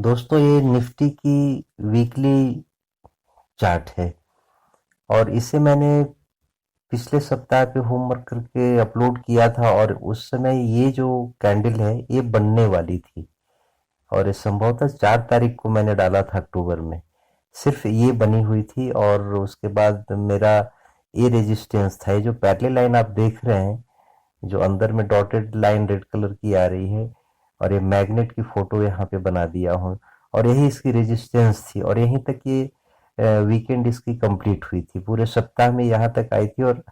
दोस्तों ये निफ्टी की वीकली चार्ट है और इसे मैंने पिछले सप्ताह पे होमवर्क करके अपलोड किया था और उस समय ये जो कैंडल है ये बनने वाली थी और ये संभवतः 4 तारीख को मैंने डाला था अक्टूबर में। सिर्फ ये बनी हुई थी और उसके बाद मेरा ये रेजिस्टेंस था। ये जो पैरेलल लाइन आप देख रहे हैं, जो अंदर में डॉटेड लाइन रेड कलर की आ रही है और ये मैग्नेट की फोटो यहाँ पे बना दिया हूँ और यही इसकी रेजिस्टेंस थी और यहीं तक ये वीकेंड इसकी कंप्लीट हुई थी। पूरे सप्ताह में यहाँ तक आई थी और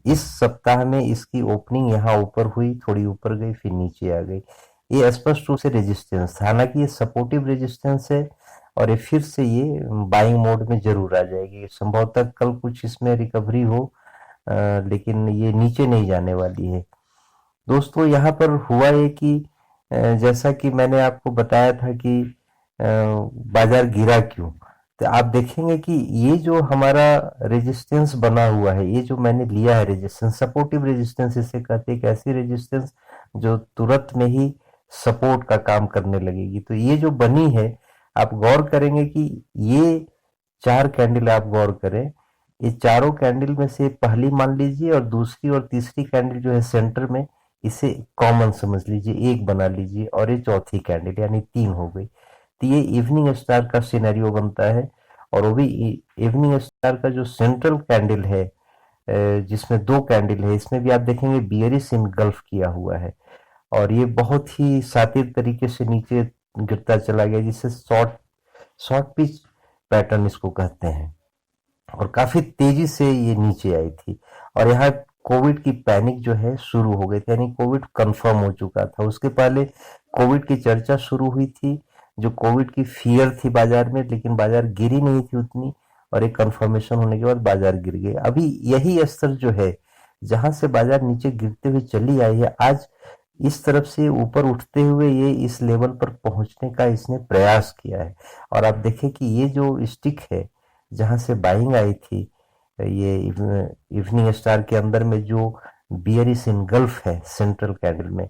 इस सप्ताह में इसकी ओपनिंग यहाँ ऊपर हुई, थोड़ी ऊपर गई, फिर नीचे आ गई। ये स्पष्ट रूप से रेजिस्टेंस था। हालांकि ये सपोर्टिव रेजिस्टेंस है और ये फिर से ये बाइंग मोड में जरूर आ जाएगी। संभवतः कल कुछ इसमें रिकवरी हो, लेकिन ये नीचे नहीं जाने वाली है। दोस्तों यहाँ पर हुआ ये कि जैसा कि मैंने आपको बताया था कि बाजार गिरा क्यों, तो आप देखेंगे कि ये जो हमारा रेजिस्टेंस बना हुआ है, ये जो मैंने लिया है रेजिस्टेंस, सपोर्टिव रेजिस्टेंस इसे कहते हैं। एक ऐसी रेजिस्टेंस जो तुरंत में ही सपोर्ट का काम करने लगेगी। तो ये जो बनी है, आप गौर करेंगे कि ये 4 कैंडल आप गौर करें, ये चारों कैंडल में से पहली मान लीजिए और दूसरी और तीसरी कैंडल जो है सेंटर में, इसे कॉमन समझ लीजिए, एक बना लीजिए और ये चौथी कैंडल यानी 3 हो गई। तो ये इवनिंग स्टार का सिनेरियो बनता है और वो भी इवनिंग स्टार का जो सेंट्रल कैंडल है, जिसमें 2 कैंडल है, इसमें भी आप देखेंगे बियरिश इनगल्फ किया हुआ है और ये बहुत ही सातिर तरीके से नीचे गिरता चला गया, जिससे शॉर्ट शॉर्ट पिच पैटर्न इसको कहते हैं और काफी तेजी से ये नीचे आई थी। और यहाँ कोविड की पैनिक जो है शुरू हो गई थी, यानी कोविड कंफर्म हो चुका था। उसके पहले कोविड की चर्चा शुरू हुई थी, जो कोविड की फियर थी बाजार में, लेकिन बाजार गिरी नहीं थी उतनी और एक कंफर्मेशन होने के बाद बाजार गिर गए। अभी यही स्तर जो है जहां से बाजार नीचे गिरते हुए चली आई है, आज इस तरफ से ऊपर उठते हुए ये इस लेवल पर पहुंचने का इसने प्रयास किया है। और आप देखें कि ये जो स्टिक है जहां से बाइंग आई थी, ये इवनिंग स्टार के अंदर में जो बियरिश इनगल्फ है सेंट्रल कैंडल में,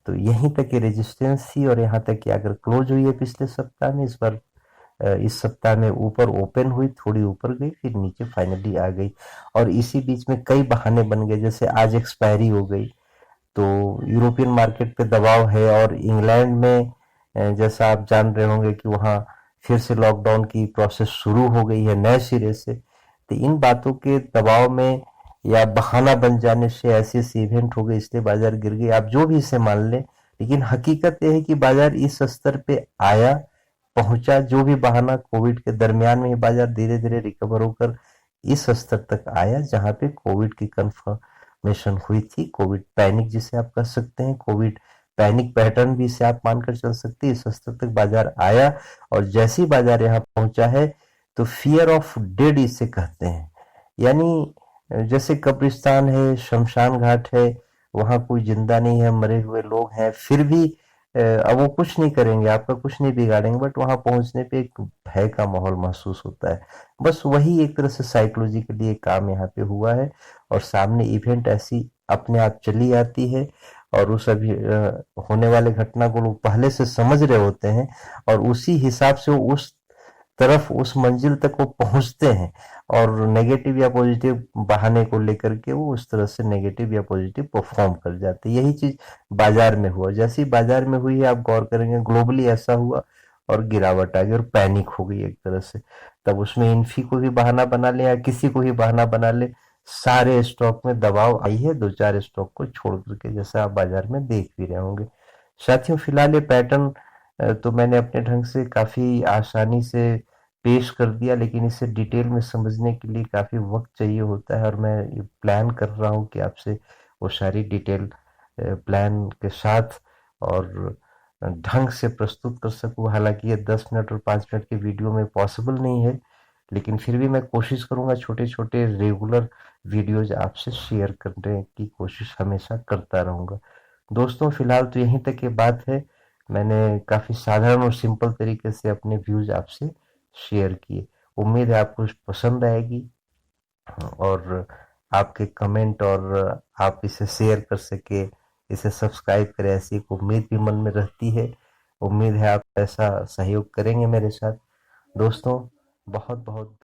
तो यहीं तक ये रेजिस्टेंस थी और यहाँ तक कि अगर क्लोज हुई है पिछले सप्ताह में, इस बार इस सप्ताह में ऊपर ओपन हुई, थोड़ी ऊपर गई, फिर नीचे फाइनली आ गई। और इसी बीच में कई बहाने बन गए, जैसे आज एक्सपायरी हो गई तो यूरोपियन मार्केट पे दबाव है और इंग्लैंड में जैसा आप जान रहे होंगे कि वहाँ फिर से लॉकडाउन की प्रोसेस शुरू हो गई है नए सिरे से। तो इन बातों के दबाव में या बहाना बन जाने से ऐसे ऐसे इवेंट हो गए, इसलिए बाजार गिर गई। आप जो भी इसे मान लें, लेकिन हकीकत यह है कि बाजार इस स्तर पे आया, पहुंचा। जो भी बहाना, कोविड के दरमियान में बाजार धीरे धीरे रिकवर होकर इस स्तर तक आया जहां पे कोविड की कंफर्मेशन हुई थी। कोविड पैनिक जिसे आप कह सकते हैं, कोविड पैनिक पैटर्न भी इसे आप मानकर चल सकते हैं। इस स्तर तक बाजार आया और जैसे ही बाजार यहाँ पहुंचा है तो फियर ऑफ डेड इसे कहते हैं, यानी जैसे कब्रिस्तान है, शमशान घाट है, वहां कोई जिंदा नहीं है, मरे हुए लोग हैं, फिर भी अब वो कुछ नहीं करेंगे, आपका कुछ नहीं बिगाड़ेंगे, बट वहां पहुंचने पे एक भय का माहौल महसूस होता है। बस वही एक तरह से साइकोलॉजिकली काम यहाँ पे हुआ है और सामने इवेंट ऐसी अपने आप चली आती है और उस अभी होने वाले घटना को लोग पहले से समझ रहे होते हैं और उसी हिसाब से वो उस तरफ, उस मंजिल तक वो पहुंचते हैं और नेगेटिव या पॉजिटिव बहाने को लेकर के वो उस तरह से नेगेटिव या पॉजिटिव परफॉर्म कर जाते हैं। यही चीज बाजार में हुआ। जैसी बाजार में हुई है, आप गौर करेंगे ग्लोबली ऐसा हुआ और गिरावट आ गई और पैनिक हो गई एक तरह से। तब उसमें इन्फी को भी बहाना बना ले या किसी को भी बहाना बना ले, सारे स्टॉक में दबाव आई है, दो चार स्टॉक को छोड़ करके, जैसा आप बाजार में देख भी रहे होंगे। साथियों, फिलहाल ये पैटर्न तो मैंने अपने ढंग से काफी आसानी से पेश कर दिया, लेकिन इसे डिटेल में समझने के लिए काफी वक्त चाहिए होता है और मैं ये प्लान कर रहा हूँ कि आपसे वो सारी डिटेल प्लान के साथ और ढंग से प्रस्तुत कर सकूं। हालांकि ये 10 मिनट और 5 मिनट के वीडियो में पॉसिबल नहीं है, लेकिन फिर भी मैं कोशिश करूंगा छोटे छोटे रेगुलर वीडियोज आपसे शेयर करने की कोशिश हमेशा करता रहूंगा। दोस्तों, फिलहाल तो यहीं तक ये बात है। मैंने काफी साधारण और सिंपल तरीके से अपने व्यूज आपसे शेयर किए। उम्मीद है आपको पसंद आएगी और आपके कमेंट और आप इसे शेयर कर सके, इसे सब्सक्राइब करें, ऐसी एक उम्मीद भी मन में रहती है। उम्मीद है आप ऐसा सहयोग करेंगे मेरे साथ। दोस्तों, बहुत बहुत